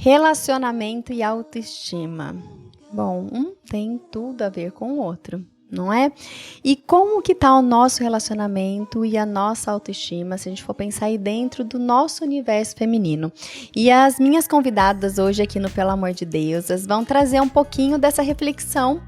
Relacionamento e autoestima. Bom, um tem tudo a ver com o outro, não é? E como que tá o nosso relacionamento e a nossa autoestima, se a gente for pensar aí dentro do nosso universo feminino? E as minhas convidadas hoje aqui no Pelo Amor de Deusas vão trazer um pouquinho dessa reflexão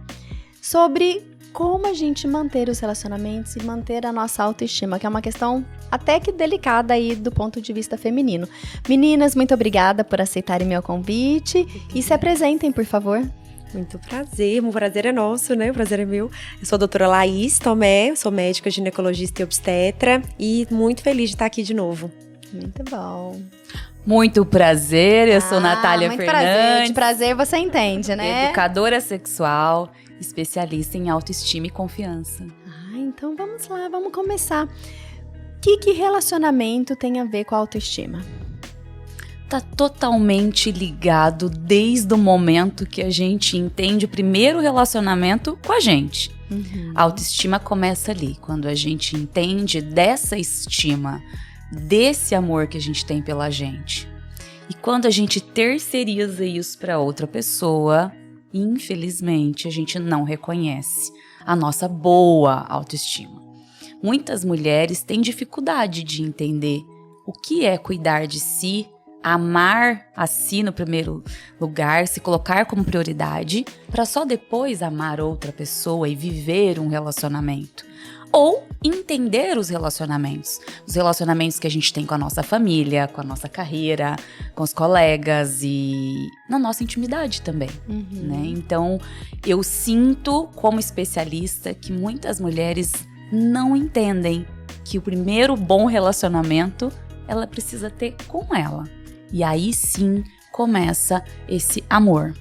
sobre como a gente manter os relacionamentos e manter a nossa autoestima, que é uma questão até que delicada aí do ponto de vista feminino. Meninas, muito obrigada por aceitarem meu convite e se apresentem, por favor. Muito prazer, o prazer é nosso, né? O prazer é meu. Eu sou a doutora Laís Tomé, sou médica, ginecologista e obstetra e muito feliz de estar aqui de novo. Muito bom. Muito prazer, eu sou Natália muito Fernandes. De prazer você entende, né? Educadora sexual, especialista em autoestima e confiança. Então vamos lá, vamos começar. O que relacionamento tem a ver com a autoestima? Tá totalmente ligado desde o momento que a gente entende o primeiro relacionamento com a gente. A autoestima começa ali, quando a gente entende dessa estima, desse amor que a gente tem pela gente. E quando a gente terceiriza isso para outra pessoa, infelizmente a gente não reconhece a nossa boa autoestima. Muitas mulheres têm dificuldade de entender o que é cuidar de si, amar a si no primeiro lugar, se colocar como prioridade, para só depois amar outra pessoa e viver um relacionamento. Ou entender os relacionamentos que a gente tem com a nossa família, com a nossa carreira, com os colegas e na nossa intimidade também, né? Então, eu sinto como especialista que muitas mulheres não entendem que o primeiro bom relacionamento ela precisa ter com ela. E aí sim começa esse amor.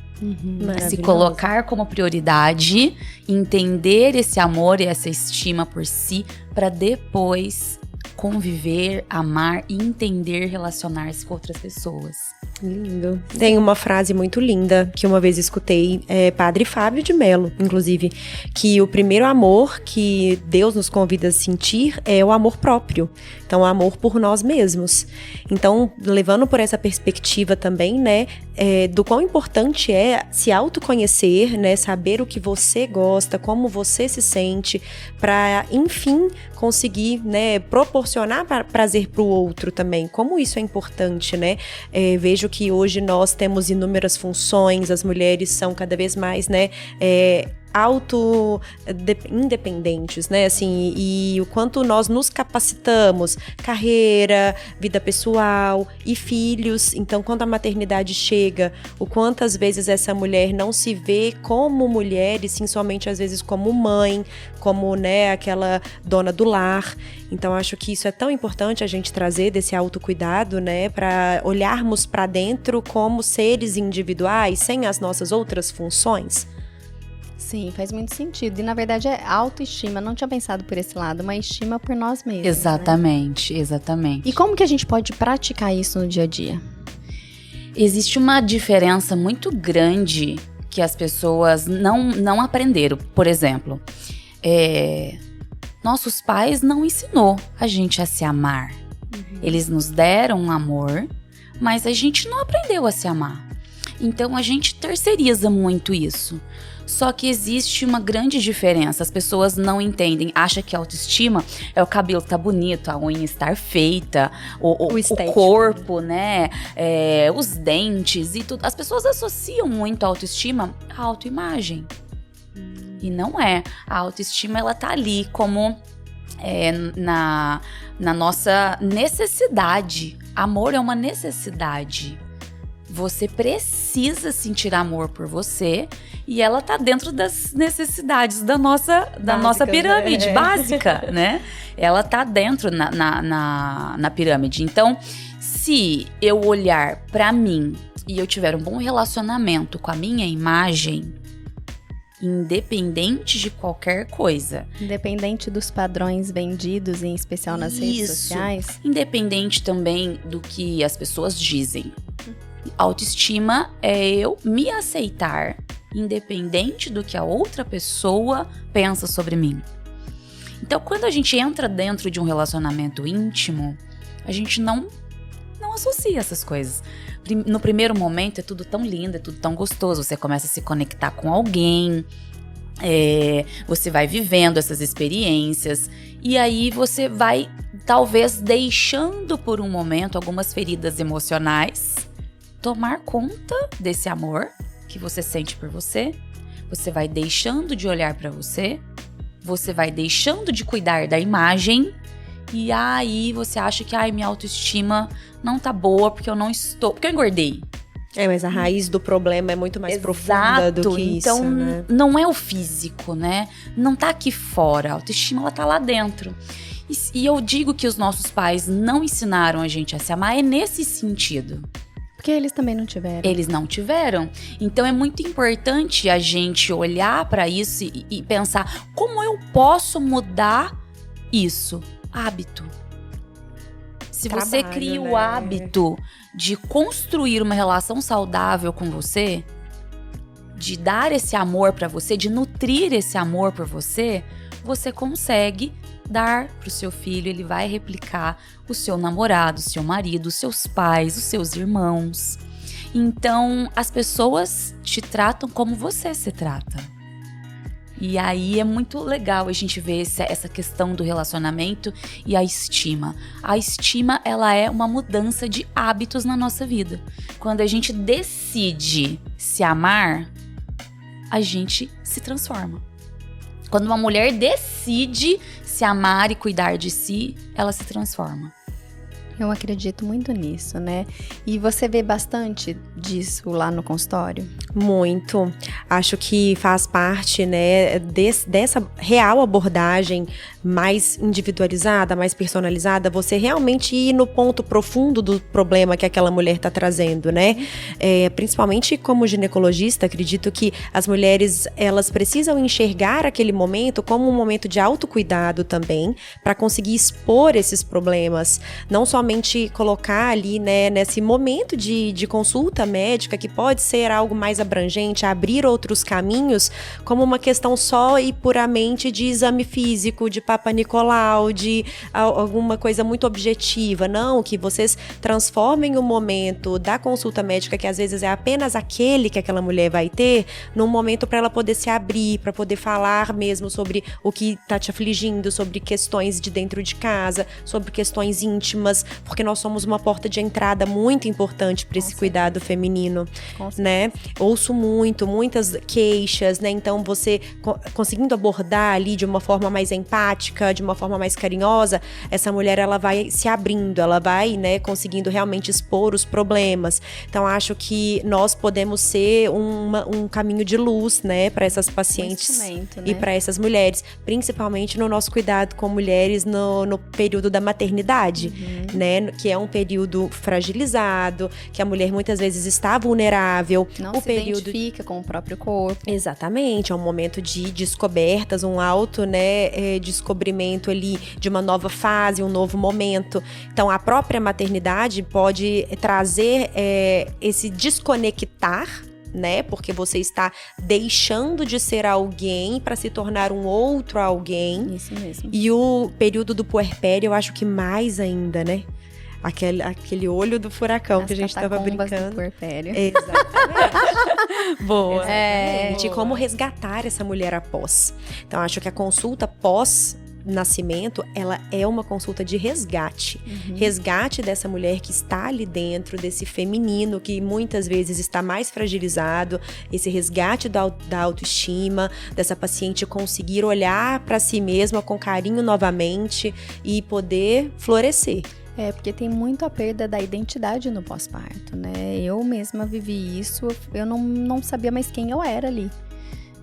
Se colocar como prioridade, entender esse amor e essa estima por si, para depois conviver, amar e entender relacionar-se com outras pessoas. Lindo. Tem uma frase muito linda que uma vez escutei, Padre Fábio de Mello, inclusive, que o primeiro amor que Deus nos convida a sentir é o amor próprio. Então, o amor por nós mesmos. Então, levando por essa perspectiva também, né, do quão importante é se autoconhecer, né, saber o que você gosta, como você se sente, para, enfim, conseguir, né, proporcionar prazer para o outro também. Como isso é importante, né? Vejo que hoje nós temos inúmeras funções, as mulheres são cada vez mais, né, independentes, né, assim, e o quanto nós nos capacitamos, carreira, vida pessoal e filhos. Então, quando a maternidade chega, o quantas vezes essa mulher não se vê como mulher e sim somente às vezes como mãe, como, né, aquela dona do lar. Então, acho que isso é tão importante a gente trazer desse autocuidado, né, para olharmos para dentro como seres individuais, sem as nossas outras funções. Sim, faz muito sentido. E, na verdade, é autoestima. Não tinha pensado por esse lado, uma estima por nós mesmos. Exatamente, né? Exatamente. E como que a gente pode praticar isso no dia a dia? Existe uma diferença muito grande que as pessoas não aprenderam. Por exemplo, nossos pais não ensinou a gente a se amar. Eles nos deram um amor, mas a gente não aprendeu a se amar. Então, a gente terceiriza muito isso. Só que existe uma grande diferença. As pessoas não entendem. Acham que a autoestima é o cabelo tá bonito, a unha estar feita, o corpo, né? Os dentes e tudo. As pessoas associam muito a autoestima à autoimagem. E não é. A autoestima, ela tá ali como na nossa necessidade. Amor é uma necessidade. Você precisa sentir amor por você e ela tá dentro das necessidades da nossa pirâmide básica, né? Ela tá dentro na pirâmide. Então, se eu olhar pra mim e eu tiver um bom relacionamento com a minha imagem, independente de qualquer coisa. Independente dos padrões vendidos, em especial nas redes sociais. Independente também do que as pessoas dizem. Autoestima é eu me aceitar, independente do que a outra pessoa pensa sobre mim. Então, quando a gente entra dentro de um relacionamento íntimo, a gente não associa essas coisas. no primeiro momento é tudo tão lindo, é tudo tão gostoso. Você começa a se conectar com alguém, você vai vivendo essas experiências. E aí você vai, talvez, deixando por um momento algumas feridas emocionais tomar conta desse amor que você sente por você. Você vai deixando de olhar pra você. Você vai deixando de cuidar da imagem. E aí você acha que minha autoestima não tá boa porque eu engordei. Mas a raiz do problema é muito mais profunda do que então, isso, né? Não é o físico, né? Não tá aqui fora, a autoestima ela tá lá dentro. E eu digo que os nossos pais não ensinaram a gente a se amar é nesse sentido. Porque eles também não tiveram. Eles não tiveram. Então é muito importante a gente olhar pra isso e pensar como eu posso mudar isso. Hábito. Se você cria o hábito de construir uma relação saudável com você, de dar esse amor pra você, de nutrir esse amor por você, você consegue dar pro seu filho, ele vai replicar o seu namorado, o seu marido, os seus pais, os seus irmãos. Então, as pessoas te tratam como você se trata. E aí é muito legal a gente ver essa questão do relacionamento e a estima. A estima, ela é uma mudança de hábitos na nossa vida. Quando a gente decide se amar, a gente se transforma. Quando uma mulher decide se amar e cuidar de si, ela se transforma. Eu acredito muito nisso, né? E você vê bastante disso lá no consultório? Muito. Acho que faz parte, né, dessa real abordagem mais individualizada, mais personalizada, você realmente ir no ponto profundo do problema que aquela mulher está trazendo, né? Principalmente como ginecologista, acredito que as mulheres, elas precisam enxergar aquele momento como um momento de autocuidado também, para conseguir expor esses problemas, não somente colocar ali, né, nesse momento de consulta médica, que pode ser algo mais abrangente, abrir outros caminhos, como uma questão só e puramente de exame físico, de Papa Nicolau, de alguma coisa muito objetiva. Não, que vocês transformem o momento da consulta médica, que às vezes é apenas aquele que aquela mulher vai ter, num momento para ela poder se abrir, para poder falar mesmo sobre o que tá te afligindo, sobre questões de dentro de casa, sobre questões íntimas, porque nós somos uma porta de entrada muito importante para esse cuidado feminino, né? Ouço muitas queixas, né? Então você conseguindo abordar ali de uma forma mais empática, de uma forma mais carinhosa, essa mulher, ela vai se abrindo, ela vai, né, conseguindo realmente expor os problemas. Então acho que nós podemos ser um caminho de luz, né, para essas pacientes, né, e para essas mulheres, principalmente no nosso cuidado com mulheres no período da maternidade, né? Que é um período fragilizado, que a mulher muitas vezes está vulnerável. Não se identifica com o próprio corpo. Exatamente, é um momento de descobertas, um descobrimento ali de uma nova fase, um novo momento. Então, a própria maternidade pode trazer esse desconectar, né? Porque você está deixando de ser alguém para se tornar um outro alguém. Isso mesmo. E o período do puerpério, eu acho que mais ainda, né? Aquele olho do furacão que a gente estava brincando. Do puerpério. Exatamente. Boa. De como resgatar essa mulher após. Então, acho que a consulta pós-nascimento, ela é uma consulta de resgate. Resgate dessa mulher que está ali dentro, desse feminino que muitas vezes está mais fragilizado, esse resgate da autoestima, dessa paciente conseguir olhar para si mesma com carinho novamente e poder florescer. Porque tem muito a perda da identidade no pós-parto, né? Eu mesma vivi isso, eu não sabia mais quem eu era ali,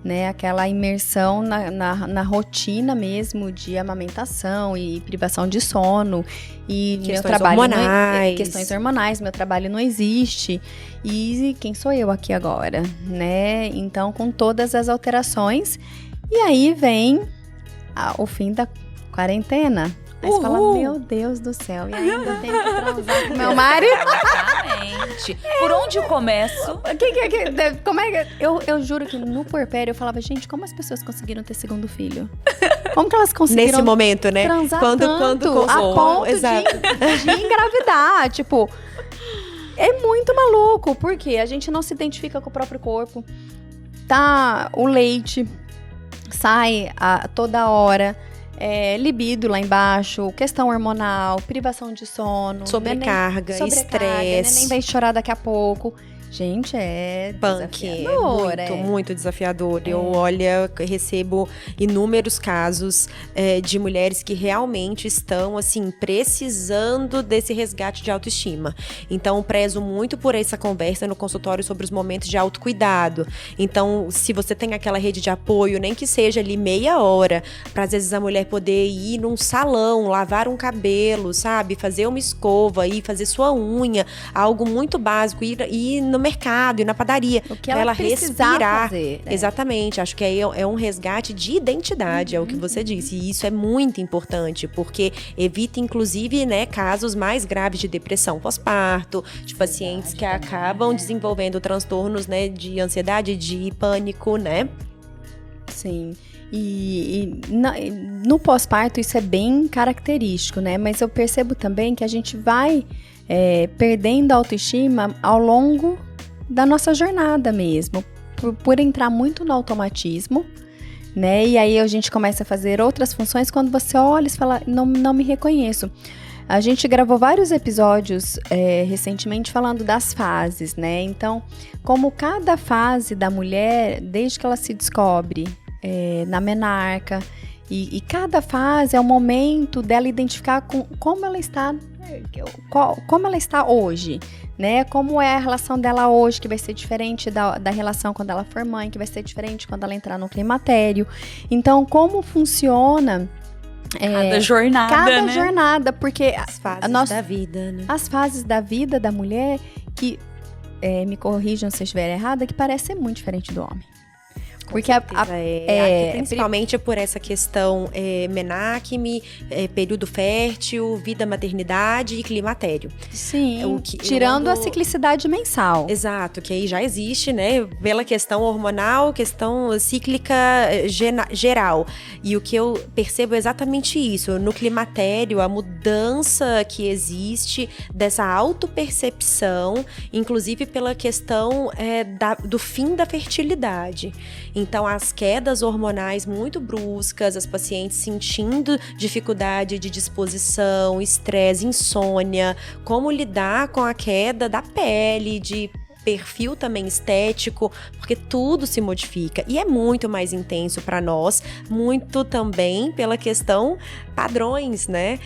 né? Aquela imersão na rotina mesmo de amamentação e privação de sono. E questões hormonais. Questões hormonais, meu trabalho não existe. E quem sou eu aqui agora, né? Então, com todas as alterações. E aí vem o fim da quarentena. Aí você fala, meu Deus do céu, e ainda tenho que transar com meu marido. Exatamente. Por onde eu começo? Como é que... Eu juro que no puerpério eu falava, gente, como as pessoas conseguiram ter segundo filho? Como que elas conseguiram nesse momento, né? Transar quando a ponto exato. de engravidar, tipo... É muito maluco, porque a gente não se identifica com o próprio corpo. Tá, o leite sai toda hora. Libido lá embaixo, questão hormonal, privação de sono, sobrecarga, estresse. Neném vai chorar daqui a pouco. Gente, desafiador. Muito desafiador. Eu, recebo inúmeros casos de mulheres que realmente estão, assim, precisando desse resgate de autoestima. Então, prezo muito por essa conversa no consultório sobre os momentos de autocuidado. Então, se você tem aquela rede de apoio, nem que seja ali meia hora, para às vezes a mulher poder ir num salão, lavar um cabelo, sabe? Fazer uma escova, ir fazer sua unha, algo muito básico, ir no mercado e na padaria, o que ela respirar. Fazer, né? Exatamente, acho que aí é um resgate de identidade, é o que você disse, e isso é muito importante, porque evita inclusive, né, casos mais graves de depressão pós-parto, de pacientes que acabam desenvolvendo transtornos, né, de ansiedade, de pânico, né? Sim. E no pós-parto isso é bem característico, né? Mas eu percebo também que a gente vai perdendo a autoestima ao longo da nossa jornada mesmo, por entrar muito no automatismo, né? E aí a gente começa a fazer outras funções, quando você olha e fala, não me reconheço. A gente gravou vários episódios recentemente falando das fases, né? Então, como cada fase da mulher, desde que ela se descobre na menarca, e cada fase é o momento dela identificar como ela está hoje, né? Como é a relação dela hoje, que vai ser diferente da relação quando ela for mãe, que vai ser diferente quando ela entrar no climatério. Então, como funciona cada jornada, né? jornada, porque as fases da vida, né? As fases da vida da mulher que, me corrijam se eu estiver errada, que parece ser muito diferente do homem. Porque principalmente por essa questão menacme, período fértil, vida, maternidade e climatério. Sim, tirando a ciclicidade mensal. Exato, que aí já existe, né, pela questão hormonal, questão cíclica geral. E o que eu percebo é exatamente isso. No climatério, a mudança que existe dessa autopercepção, inclusive pela questão do fim da fertilidade. Então, as quedas hormonais muito bruscas, as pacientes sentindo dificuldade de disposição, estresse, insônia, como lidar com a queda da pele, de perfil também estético, porque tudo se modifica e é muito mais intenso para nós, muito também pela questão padrões, né?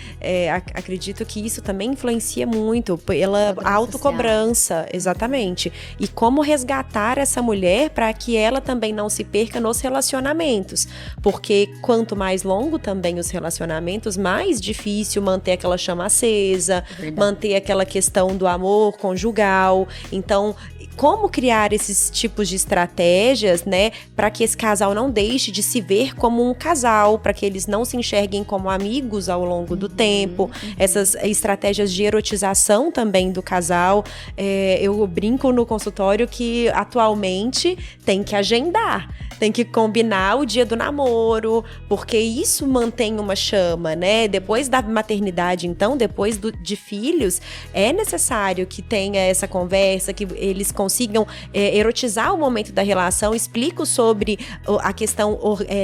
Acredito que isso também influencia muito pela autocobrança, exatamente. E como resgatar essa mulher para que ela também não se perca nos relacionamentos, porque quanto mais longo também os relacionamentos, mais difícil manter aquela chama acesa, manter aquela questão do amor conjugal. Então, como criar esses tipos de estratégias, né, para que esse casal não deixe de se ver como um casal, para que eles não se enxerguem como amigos ao longo do tempo, essas estratégias de erotização também do casal. Eu brinco no consultório que atualmente tem que agendar, tem que combinar o dia do namoro, porque isso mantém uma chama, né? Depois da maternidade, então, depois de filhos, é necessário que tenha essa conversa, que eles consigam erotizar o momento da relação. Explico sobre a questão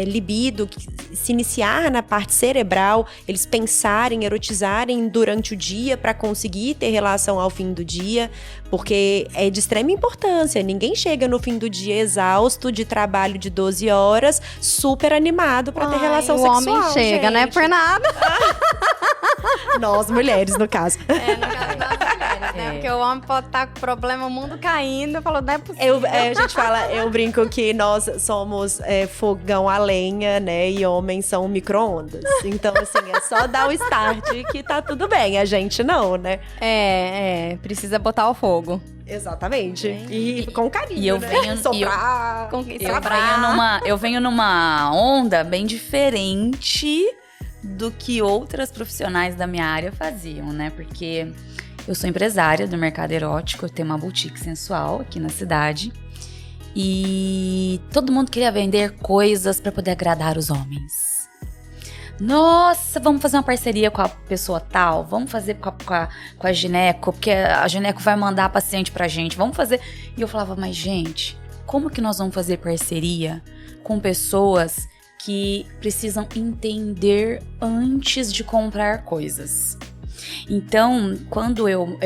libido, se iniciar na parte cerebral, eles pensarem, erotizarem durante o dia para conseguir ter relação ao fim do dia, porque é de extrema importância. Ninguém chega no fim do dia exausto de trabalho de 12 horas, super animado para ter relação sexual. O homem chega, gente. Não é por nada. Nós mulheres, no caso. No caso das mulheres, né? Porque o homem pode estar com problema, o mundo caindo, falou, não é possível. A gente fala, eu brinco que nós somos fogão a lenha, né? E homens são micro-ondas. Então, assim, é só dar o start que tá tudo bem. A gente não, né? Precisa botar o fogo. Exatamente. E com carinho, e eu né? venho, Soprar, eu venho numa onda bem diferente do que outras profissionais da minha área faziam, né? Porque eu sou empresária do mercado erótico, eu tenho uma boutique sensual aqui na cidade. E todo mundo queria vender coisas para poder agradar os homens. Nossa, vamos fazer uma parceria com a pessoa tal, vamos fazer com a gineco, porque a gineco vai mandar a paciente pra gente, vamos fazer. E eu falava, mas gente, como que nós vamos fazer parceria com pessoas que precisam entender antes de comprar coisas? Então, quando eu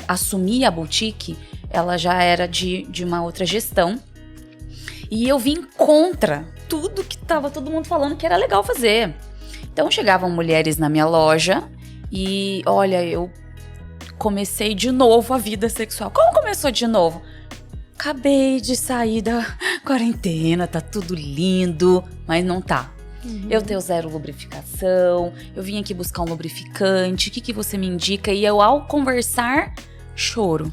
assumi a boutique, ela já era de uma outra gestão. E eu vim contra tudo que tava todo mundo falando que era legal fazer. Então, chegavam mulheres na minha loja e, olha, eu comecei de novo a vida sexual. Como começou de novo? Acabei de sair da quarentena, tá tudo lindo, mas não tá. Eu tenho 0 lubrificação, eu vim aqui buscar um lubrificante, o que você me indica? E eu, ao conversar, choro.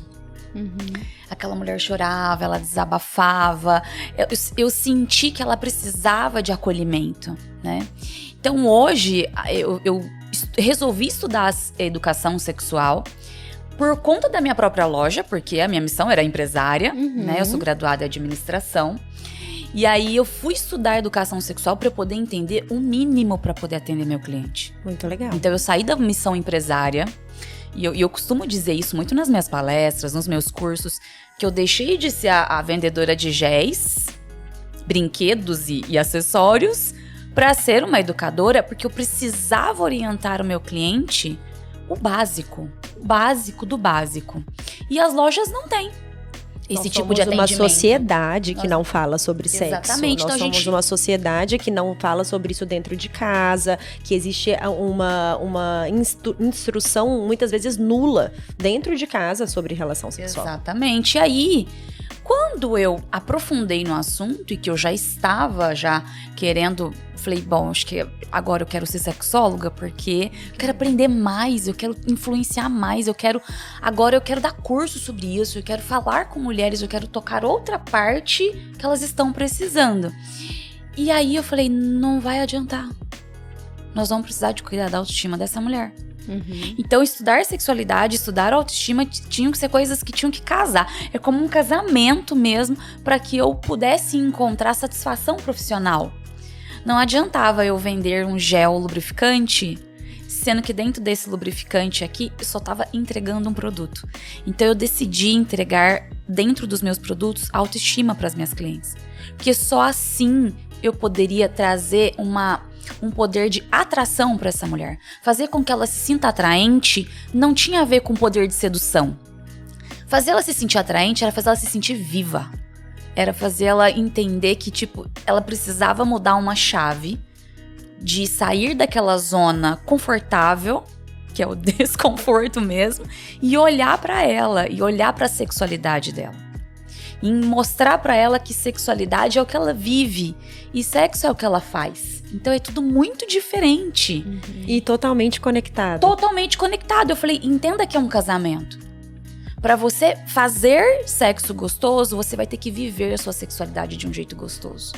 Aquela mulher chorava, ela desabafava, eu senti que ela precisava de acolhimento, né? Então hoje eu resolvi estudar educação sexual por conta da minha própria loja, porque a minha missão era empresária, né? Eu sou graduada em administração. E aí eu fui estudar educação sexual para eu poder entender o mínimo para poder atender meu cliente. Muito legal. Então eu saí da missão empresária, e eu costumo dizer isso muito nas minhas palestras, nos meus cursos, que eu deixei de ser a vendedora de géis, brinquedos e acessórios, para ser uma educadora, porque eu precisava orientar o meu cliente o básico do básico. E as lojas não têm esse tipo de atendimento. Uma sociedade que não fala sobre sexo. Exatamente. Nós somos uma sociedade que não fala sobre isso dentro de casa, que existe uma instrução muitas vezes nula dentro de casa sobre relação sexual. Exatamente. E aí, quando eu aprofundei no assunto e que eu já estava querendo, falei, bom, acho que agora eu quero ser sexóloga porque eu quero aprender mais, eu quero influenciar mais, agora eu quero dar curso sobre isso, eu quero falar com mulheres, eu quero tocar outra parte que elas estão precisando. E aí eu falei, não vai adiantar. Nós vamos precisar de cuidar da autoestima dessa mulher. Então, estudar sexualidade, estudar autoestima tinham que ser coisas que tinham que casar. É como um casamento mesmo, para que eu pudesse encontrar satisfação profissional. Não adiantava eu vender um gel lubrificante, sendo que dentro desse lubrificante aqui, eu só estava entregando um produto. Então, eu decidi entregar, dentro dos meus produtos, autoestima para as minhas clientes. Porque só assim eu poderia trazer um poder de atração para essa mulher. Fazer com que ela se sinta atraente não tinha a ver com poder de sedução. Fazer ela se sentir atraente era fazer ela se sentir viva. Era fazer ela entender que, ela precisava mudar uma chave de sair daquela zona confortável, que é o desconforto mesmo, e olhar para ela, e olhar para a sexualidade dela. E mostrar para ela que sexualidade é o que ela vive e sexo é o que ela faz. Então é tudo muito diferente. E totalmente conectado. Totalmente conectado. Eu falei, entenda que é um casamento. Para você fazer sexo gostoso, você vai ter que viver a sua sexualidade de um jeito gostoso.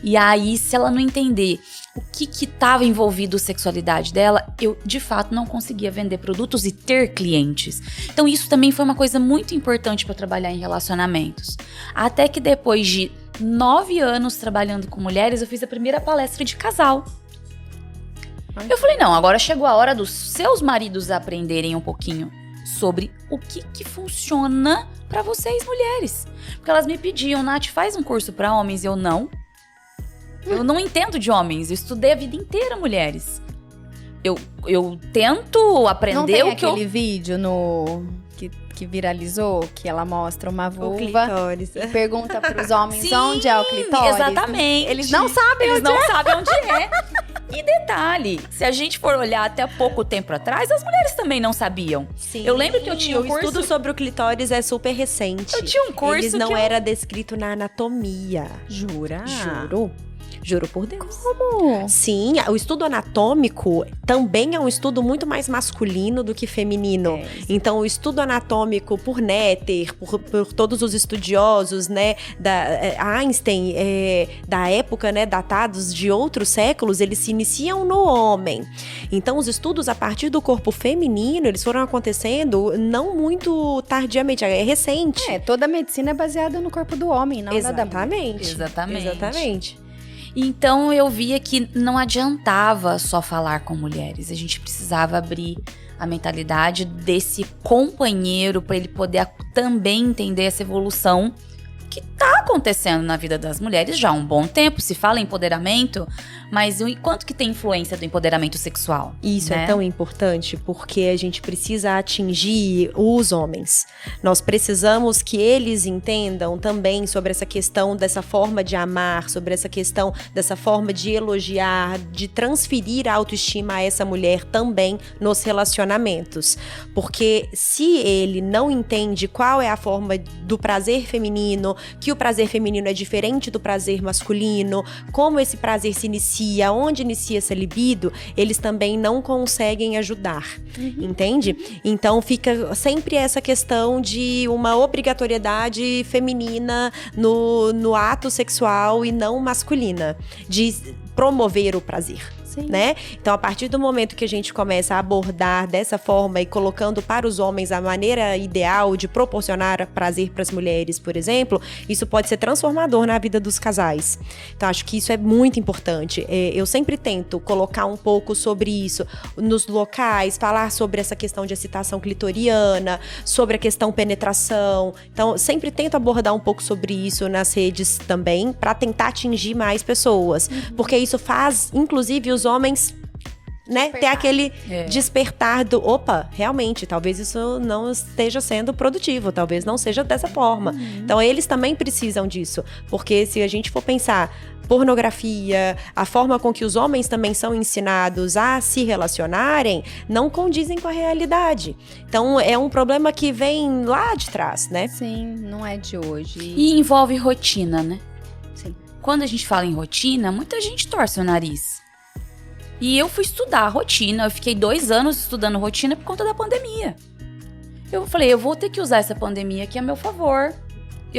E aí, se ela não entender o que estava envolvido a sexualidade dela, eu, de fato, não conseguia vender produtos e ter clientes. Então, isso também foi uma coisa muito importante para trabalhar em relacionamentos. Até que depois de 9 anos trabalhando com mulheres, eu fiz a primeira palestra de casal. Eu falei, não, agora chegou a hora dos seus maridos aprenderem um pouquinho sobre o que funciona para vocês, mulheres. Porque elas me pediam, Nath, faz um curso para homens. Eu não entendo de homens. Eu estudei a vida inteira mulheres. Eu tento aprender não tem o que aquele vídeo que viralizou, que ela mostra uma vulva e pergunta pros homens Sim, onde é o clitóris. Exatamente. Eles não sabem onde é. E detalhe, se a gente for olhar até pouco tempo atrás, as mulheres também não sabiam. Sim. Eu lembro que eu tinha um curso... O estudo sobre o clitóris é super recente. Eu tinha um curso Eles não era descrito na anatomia. Jura? Juro por Deus. Como? Sim, o estudo anatômico também é um estudo muito mais masculino do que feminino. Então, o estudo anatômico por Netter, por todos os estudiosos, né, da Einstein, da época, né, datados de outros séculos, eles se iniciam no homem. Então, os estudos a partir do corpo feminino, eles foram acontecendo não muito tardiamente, é recente. Toda a medicina é baseada no corpo do homem, não Exatamente. da mulher. Exatamente. Então eu via que não adiantava só falar com mulheres, a gente precisava abrir a mentalidade desse companheiro para ele poder também entender essa evolução que tá acontecendo na vida das mulheres já há um bom tempo. Se fala em empoderamento, mas o quanto que tem influência do empoderamento sexual? Isso, né? É tão importante porque a gente precisa atingir os homens. Nós precisamos que eles entendam também sobre essa questão dessa forma de amar, sobre essa questão dessa forma de elogiar, de transferir a autoestima a essa mulher também nos relacionamentos. Porque se ele não entende qual é a forma do prazer feminino, que o prazer feminino é diferente do prazer masculino, como esse prazer se inicia, onde inicia essa libido, eles também não conseguem ajudar, entende? Então fica sempre essa questão de uma obrigatoriedade feminina no ato sexual e não masculina, de promover o prazer. Sim. Né? Então, a partir do momento que a gente começa a abordar dessa forma e colocando para os homens a maneira ideal de proporcionar prazer para as mulheres, por exemplo, isso pode ser transformador na vida dos casais. Então, acho que isso é muito importante. Eu sempre tento colocar um pouco sobre isso nos locais, falar sobre essa questão de excitação clitoriana, sobre a questão penetração. Então, sempre tento abordar um pouco sobre isso nas redes também, para tentar atingir mais pessoas. Porque isso faz, inclusive, os homens, né, ter aquele despertar do, opa, realmente, talvez isso não esteja sendo produtivo, talvez não seja dessa forma. Então, eles também precisam disso, porque se a gente for pensar pornografia, a forma com que os homens também são ensinados a se relacionarem, não condizem com a realidade. Então, é um problema que vem lá de trás, né? Sim, não é de hoje. E envolve rotina, né? Sim. Quando a gente fala em rotina, muita gente torce o nariz. E eu fui estudar a rotina, eu fiquei 2 anos estudando rotina por conta da pandemia. Eu falei, eu vou ter que usar essa pandemia aqui a meu favor.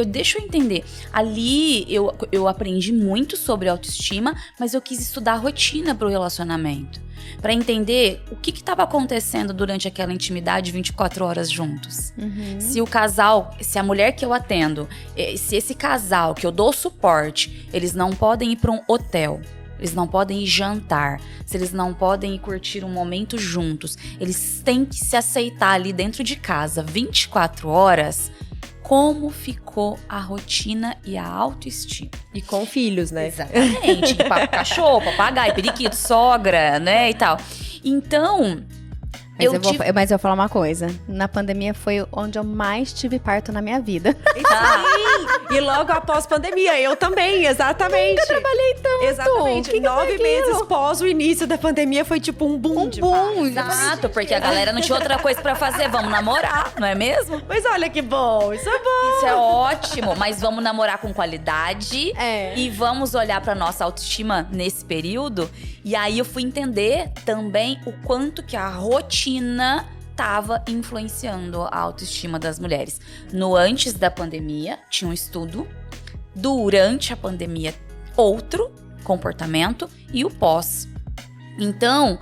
Deixa eu entender. Ali eu aprendi muito sobre autoestima, mas eu quis estudar a rotina para o relacionamento. Para entender o que estava acontecendo durante aquela intimidade 24 horas juntos. Se o casal, se a mulher que eu atendo, se esse casal que eu dou suporte, eles não podem ir para um hotel. Eles não podem ir jantar, se eles não podem ir curtir um momento juntos, eles têm que se aceitar ali dentro de casa 24 horas, como ficou a rotina e a autoestima. E com filhos, né? Exatamente, cachorro, papagaio, periquito, sogra, né, e tal. Então... Mas eu vou falar uma coisa. Na pandemia foi onde eu mais tive parto na minha vida. Sim! E logo após pandemia, eu também, exatamente. Nunca trabalhei tanto. Exatamente. 9 meses pós o início da pandemia foi tipo um boom de parto. Exato, porque a galera não tinha outra coisa pra fazer. Vamos namorar, não é mesmo? Mas olha que bom, isso é bom. Isso é ótimo, mas vamos namorar com qualidade. E vamos olhar pra nossa autoestima nesse período. E aí eu fui entender também o quanto que a rotina estava influenciando a autoestima das mulheres. No antes da pandemia, tinha um estudo. Durante a pandemia, outro comportamento. E o pós. Então,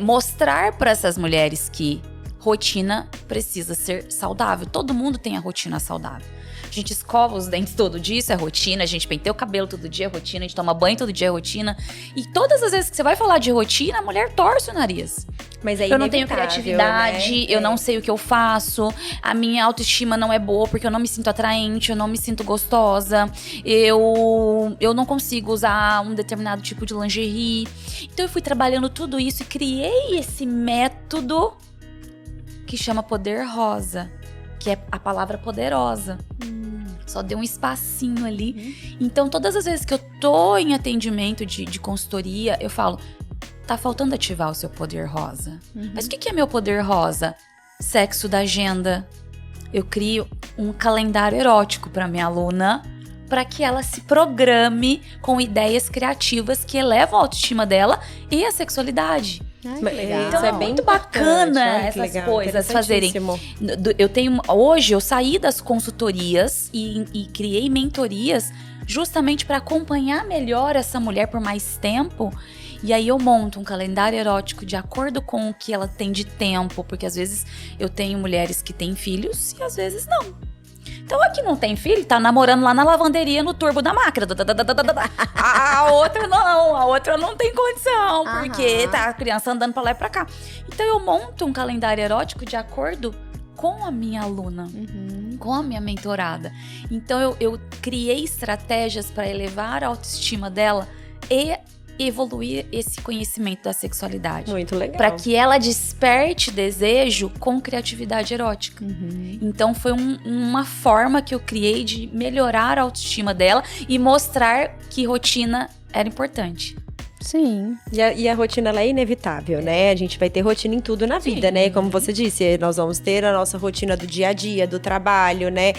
mostrar para essas mulheres que rotina precisa ser saudável. Todo mundo tem a rotina saudável. A gente escova os dentes todo dia, isso é rotina. A gente penteia o cabelo todo dia, é rotina. A gente toma banho todo dia, é rotina. E todas as vezes que você vai falar de rotina, a mulher torce o nariz. Mas é eu não tenho criatividade, né? Eu não sei o que eu faço. A minha autoestima não é boa porque eu não me sinto atraente, eu não me sinto gostosa. Eu não consigo usar um determinado tipo de lingerie. Então eu fui trabalhando tudo isso e criei esse método que chama Poder Rosa, que é a palavra poderosa. Só deu um espacinho ali. Então, todas as vezes que eu tô em atendimento de consultoria, eu falo, tá faltando ativar o seu poder rosa. Mas o que é meu poder rosa? Sexo da agenda. Eu crio um calendário erótico para minha aluna, para que ela se programe com ideias criativas que elevam a autoestima dela e a sexualidade. Ai, que legal. Então isso é é bem muito bacana essas legal, coisas fazerem. Hoje eu saí das consultorias e criei mentorias justamente para acompanhar melhor essa mulher por mais tempo. E aí eu monto um calendário erótico de acordo com o que ela tem de tempo, porque às vezes eu tenho mulheres que têm filhos e às vezes não. Então a que não tem filho tá namorando lá na lavanderia no turbo da máquina. A outra não tem condição, porque tá a criança andando pra lá e pra cá. Então eu monto um calendário erótico de acordo com a minha aluna, com a minha mentorada. Então eu criei estratégias para elevar a autoestima dela e evoluir esse conhecimento da sexualidade. Muito legal. Para que ela desperte desejo com criatividade erótica. Então foi uma forma que eu criei de melhorar a autoestima dela e mostrar que rotina era importante. Sim. E a rotina, ela é inevitável, né? A gente vai ter rotina em tudo na vida, né? Como você disse, nós vamos ter a nossa rotina do dia a dia, do trabalho, né?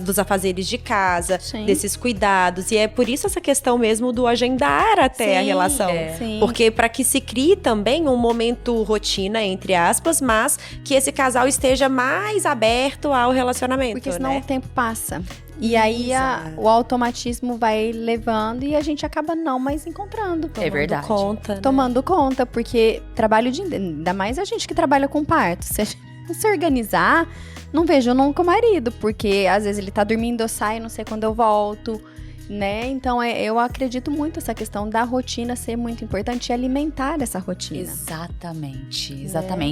Dos afazeres de casa, desses cuidados. E é por isso essa questão mesmo do agendar até a relação. Sim. Porque para que se crie também um momento rotina, entre aspas, mas que esse casal esteja mais aberto ao relacionamento, Porque senão né? o tempo passa. E aí o automatismo vai levando e a gente acaba não mais encontrando. É verdade. Conta, né? Tomando conta, porque trabalho ainda mais a gente que trabalha com parto. Se a gente não se organizar, não vejo nunca o marido, porque às vezes ele tá dormindo, eu saio, não sei quando eu volto, né? Então eu acredito muito nessa questão da rotina ser muito importante e alimentar essa rotina. Exatamente.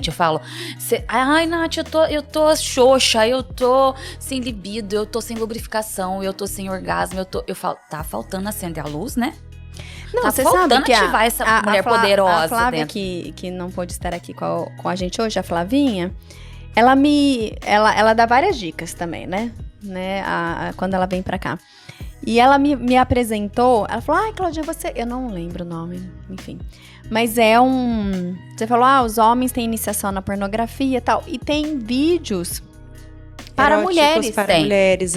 Eu falo, ai, Nath, eu tô xoxa, eu tô sem libido, eu tô sem lubrificação, eu tô sem orgasmo, eu falo, tá faltando acender a luz, né? Não, tá você faltando sabe que ativar essa mulher poderosa a Flávia dentro. que não pôde estar aqui com a gente hoje, a Flavinha, ela dá várias dicas também, né? Quando ela vem pra cá. E ela me apresentou, ela falou, ai, Claudinha, eu não lembro o nome, enfim. Mas você falou, os homens têm iniciação na pornografia e tal, e tem vídeos para Eróticos mulheres. para mulheres.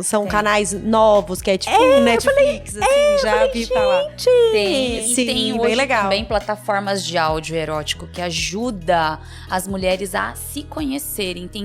São canais novos, que é tipo Netflix, já vi falar. Tem Sim, hoje bem legal. também plataformas de áudio erótico que ajuda as mulheres a se conhecerem. Tem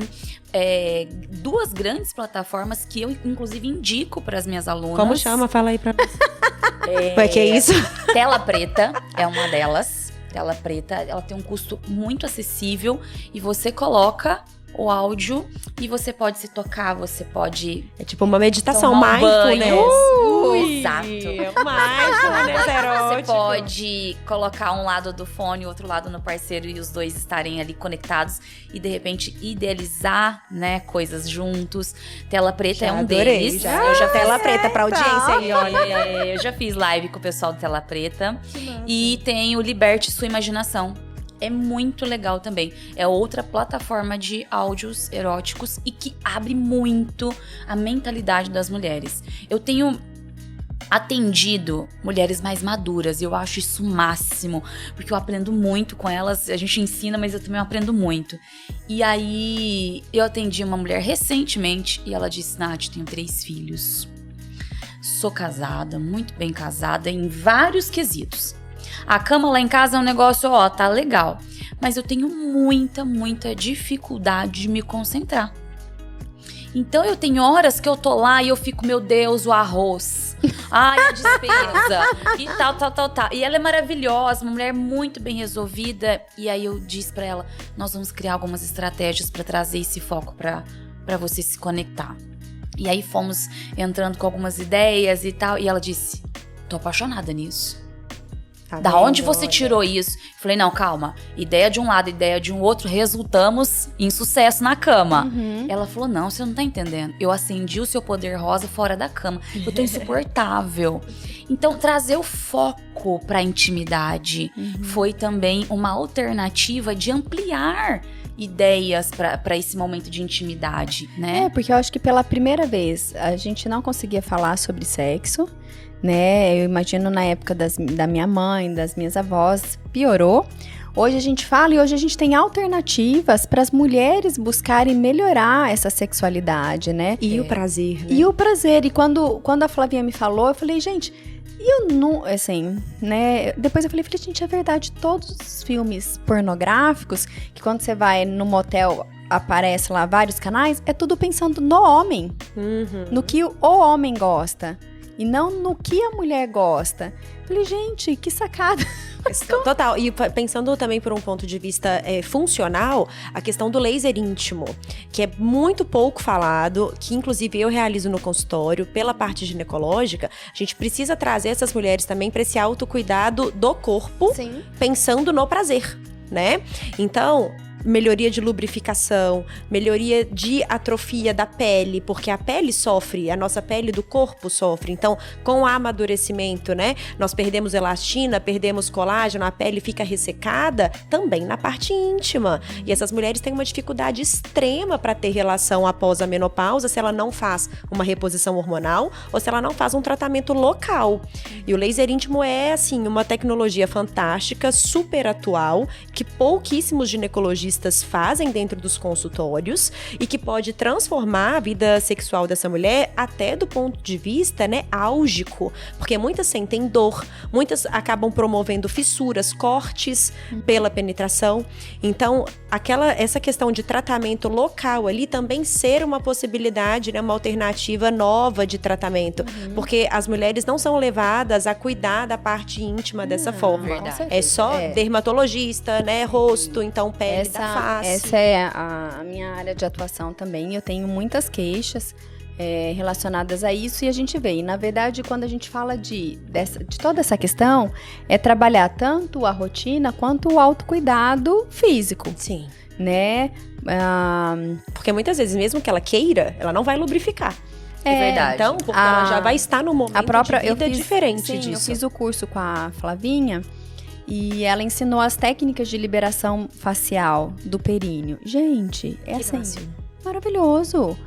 duas grandes plataformas que eu, inclusive, indico para as minhas alunas. Como chama? Fala aí pra nós. Que é isso? Tela Preta é uma delas. Tela Preta, ela tem um custo muito acessível e você coloca o áudio e você pode se tocar, você pode... É tipo uma meditação, tomar mindfulness. Exato. Mindfulness erótico. Você pode colocar um lado do fone, outro lado no parceiro e os dois estarem ali conectados e de repente idealizar, né, coisas juntos. Tela Preta é um deles. Eu já Tela Preta pra audiência aí, olha. Eu já fiz live com o pessoal do Tela Preta. E tem o Liberte Sua Imaginação. É muito legal também. É outra plataforma de áudios eróticos e que abre muito a mentalidade das mulheres. Eu tenho atendido mulheres mais maduras e eu acho isso o máximo, porque eu aprendo muito com elas. A gente ensina, mas eu também aprendo muito. E aí, eu atendi uma mulher recentemente e ela disse, Nath, tenho 3 filhos. Sou casada, muito bem casada em vários quesitos. A cama lá em casa é um negócio, tá legal. Mas eu tenho muita dificuldade de me concentrar. Então eu tenho horas que eu tô lá e eu fico, meu Deus, o arroz. Ai, a despesa. E tal. E ela é maravilhosa, uma mulher muito bem resolvida. E aí eu disse pra ela, nós vamos criar algumas estratégias pra trazer esse foco pra você se conectar. E aí fomos entrando com algumas ideias e tal. E ela disse, tô apaixonada nisso. Da onde você tirou isso? Falei, não, calma. Ideia de um lado, ideia de um outro, resultamos em sucesso na cama. Ela falou, não, você não tá entendendo. Eu acendi o seu poder rosa fora da cama. Eu tô insuportável. Então, trazer o foco pra intimidade foi também uma alternativa de ampliar ideias para esse momento de intimidade, né? Porque eu acho que pela primeira vez a gente não conseguia falar sobre sexo, né? Eu imagino na época da minha mãe, das minhas avós, piorou. Hoje a gente fala e hoje a gente tem alternativas para as mulheres buscarem melhorar essa sexualidade, né? E o prazer, né? E o prazer. E quando a Flavinha me falou, eu falei, gente, eu não, assim, né? Depois eu falei, gente, é verdade, todos os filmes pornográficos, que quando você vai no motel, aparece lá vários canais, é tudo pensando no homem, no que o homem gosta. e não no que a mulher gosta. Falei, gente, que sacada. Total. E pensando também por um ponto de vista funcional, a questão do laser íntimo, que é muito pouco falado, que inclusive eu realizo no consultório, pela parte ginecológica, a gente precisa trazer essas mulheres também para esse autocuidado do corpo, Sim. pensando no prazer, né? Então, melhoria de lubrificação, melhoria de atrofia da pele, porque a pele sofre, a nossa pele do corpo sofre. Então, com o amadurecimento, né, nós perdemos elastina, perdemos colágeno, a pele fica ressecada também na parte íntima. E essas mulheres têm uma dificuldade extrema para ter relação após a menopausa se ela não faz uma reposição hormonal ou se ela não faz um tratamento local. E o laser íntimo é, assim, uma tecnologia fantástica, super atual, que pouquíssimos ginecologistas fazem dentro dos consultórios e que pode transformar a vida sexual dessa mulher até do ponto de vista, né, álgico, porque muitas sentem dor, muitas acabam promovendo fissuras, cortes pela penetração. Então, essa questão de tratamento local ali também ser uma possibilidade, né, uma alternativa nova de tratamento, porque as mulheres não são levadas a cuidar da parte íntima dessa forma. Verdade. É só dermatologista, né, rosto, então pele da face. Essa é a minha área de atuação também. Eu tenho muitas queixas relacionadas a isso e a gente vê. E, na verdade, quando a gente fala de toda essa questão, é trabalhar tanto a rotina quanto o autocuidado físico. Sim. Né? Porque muitas vezes, mesmo que ela queira, ela não vai lubrificar. É verdade. Então, porque ela já vai estar num momento de vida diferente disso. Eu fiz o curso com a Flavinha e ela ensinou as técnicas de liberação facial do períneo. Gente, é assim, maravilhoso.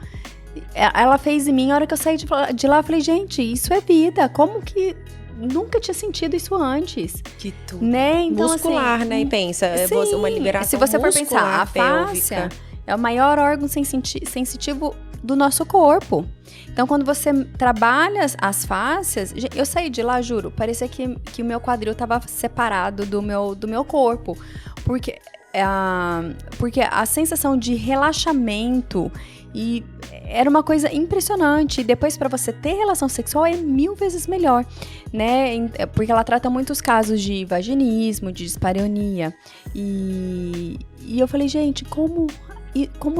Ela fez em mim, a hora que eu saí de lá, eu falei, gente, isso é vida. Como que nunca tinha sentido isso antes? Que tudo. Né? Então, muscular, assim, né? E pensa, sim, uma liberação se você for pensar, a pélvica. face é o maior órgão sensitivo do nosso corpo. Então, quando você trabalha as fáscias, eu saí de lá, juro, parecia que o meu quadril estava separado do meu corpo. Porque a sensação de relaxamento era uma coisa impressionante. E depois, para você ter relação sexual, é 1000 vezes melhor, né? Porque ela trata muitos casos de vaginismo, de dispareunia. E eu falei, gente, como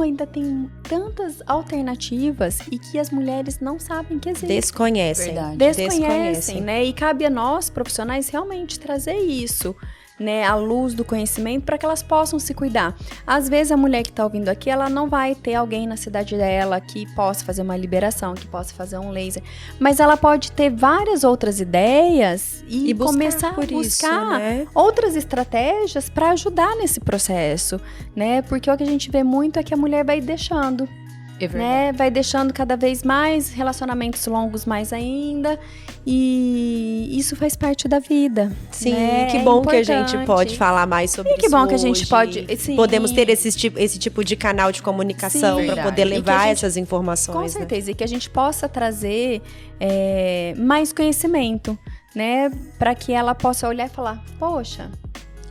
ainda tem tantas alternativas e que as mulheres não sabem que existem. Desconhecem, né? E cabe a nós, profissionais, realmente trazer isso, né, à luz do conhecimento para que elas possam se cuidar. Às vezes a mulher que está ouvindo aqui, ela não vai ter alguém na cidade dela que possa fazer uma liberação, que possa fazer um laser, mas ela pode ter várias outras ideias e começar a buscar né? outras estratégias para ajudar nesse processo, né? Porque o que a gente vê muito é que a mulher vai deixando. Né? Vai deixando cada vez mais relacionamentos longos mais ainda, e isso faz parte da vida. Sim, né? que bom que a gente pode falar mais sobre isso. Que bom hoje. Que a gente pode. Sim. Podemos ter esse tipo de canal de comunicação para poder levar essas informações. Com certeza, e que a gente possa trazer mais conhecimento, né? Para que ela possa olhar e falar: poxa,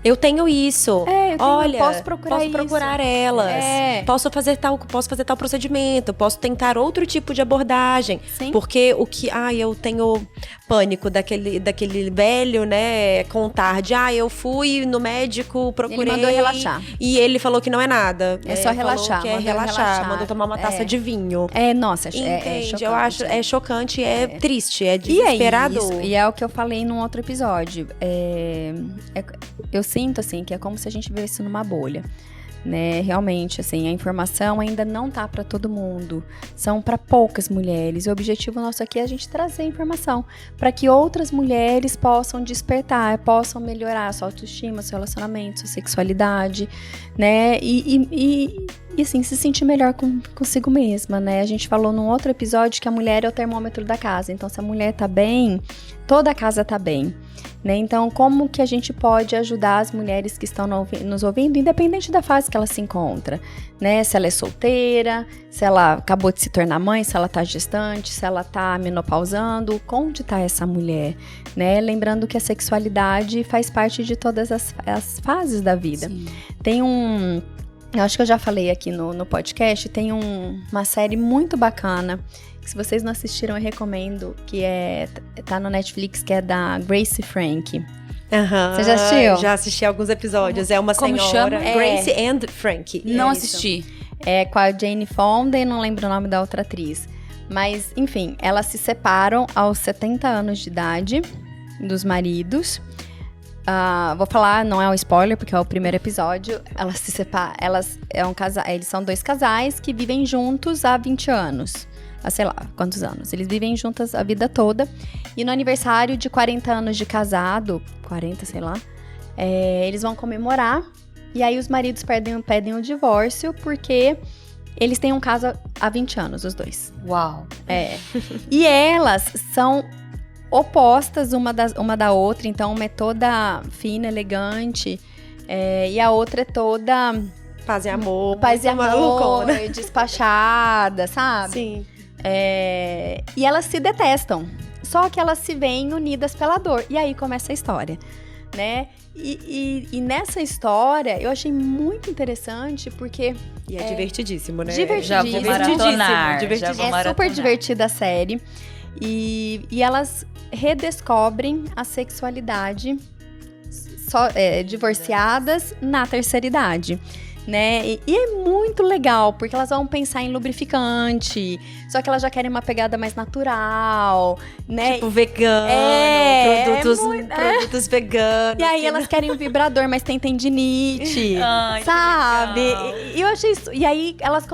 eu tenho isso. Olha, posso procurar elas. Posso fazer tal procedimento, posso tentar outro tipo de abordagem. Sim. Porque eu tenho pânico daquele velho, né, contar de eu fui no médico, procurei. Ele mandou relaxar. E ele falou que não é nada. É só relaxar. Que relaxar. Mandou tomar uma taça de vinho. Nossa, Entende? Eu acho chocante, triste, é desesperador. E é o que eu falei num outro episódio. Eu sinto, assim, que é como se a gente vivesse numa bolha, né? Realmente, assim, a informação ainda não tá para todo mundo. São para poucas mulheres. E o objetivo nosso aqui é a gente trazer informação para que outras mulheres possam despertar, possam melhorar a sua autoestima, seu relacionamento, sua sexualidade, né? E assim, se sentir melhor consigo mesma, né? A gente falou num outro episódio que a mulher é o termômetro da casa. Então, se a mulher tá bem, toda a casa tá bem. Né? Então, como que a gente pode ajudar as mulheres que estão nos ouvindo, independente da fase que ela se encontra, né? Se ela é solteira, se ela acabou de se tornar mãe, se ela está gestante, se ela está menopausando, onde está essa mulher, né? Lembrando que a sexualidade faz parte de todas as fases da vida. Sim. Eu acho que eu já falei aqui no podcast, tem uma série muito bacana Se vocês não assistiram, eu recomendo, que tá no Netflix, que é da Grace Frank. Aham. Você já assistiu? Já assisti alguns episódios. É uma Como senhora. chama? Grace and Frank. Não isso. assisti. É com a Jane Fonda e não lembro o nome da outra atriz. Mas, enfim, elas se separam aos 70 anos de idade dos maridos. Vou falar, não é um spoiler, porque é o primeiro episódio. Elas se separam. Eles são dois casais que vivem juntos há 20 anos. Há sei lá quantos anos. Eles vivem juntas a vida toda. E no aniversário de 40 anos de casado, 40, sei lá, eles vão comemorar. E aí os maridos pedem o divórcio porque eles têm um caso há 20 anos, os dois. Uau. E elas são opostas uma da outra. Então, uma é toda fina, elegante. E a outra é toda... Paz e amor. Paz e amor, malucona. despachada, sabe? Sim. E elas se detestam. Só que elas se veem unidas pela dor. E aí começa a história, né? E nessa história, eu achei muito interessante, porque... E é divertidíssimo, né? Já vou maratonar. Já vou maratonar. Super divertida a série. E elas redescobrem a sexualidade divorciadas na terceira idade. Né? E é muito legal, porque elas vão pensar em lubrificante, só que elas já querem uma pegada mais natural, né? Tipo vegano, produtos veganos. E aí elas querem um vibrador, mas tem tendinite, Ai, sabe? que legal. E eu achei isso. E aí elas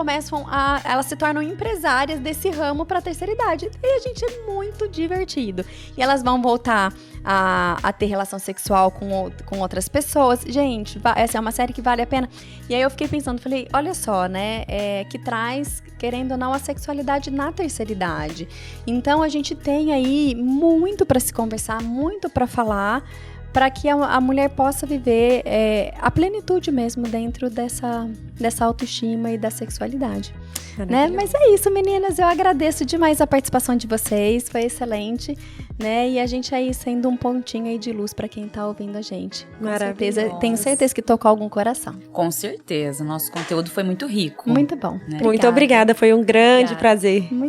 elas se tornam empresárias desse ramo pra terceira idade. E a gente é muito divertido. E elas vão voltar a ter relação sexual com outras pessoas. Gente, essa é uma série que vale a pena. E aí eu fiquei pensando, falei, olha só, né? Que traz, querendo ou não, a sexualidade na terceira idade. Então a gente tem aí muito pra se conversar, muito pra falar, para que a mulher possa viver a plenitude mesmo dentro dessa autoestima e da sexualidade. Né? Mas é isso, meninas. Eu agradeço demais a participação de vocês. Foi excelente, né? E a gente aí sendo um pontinho aí de luz para quem tá ouvindo a gente. Com certeza, tenho certeza que tocou algum coração. Com certeza. Nosso conteúdo foi muito rico. Muito bom. Né? Muito obrigada. Foi um grande Obrigada. prazer. Muito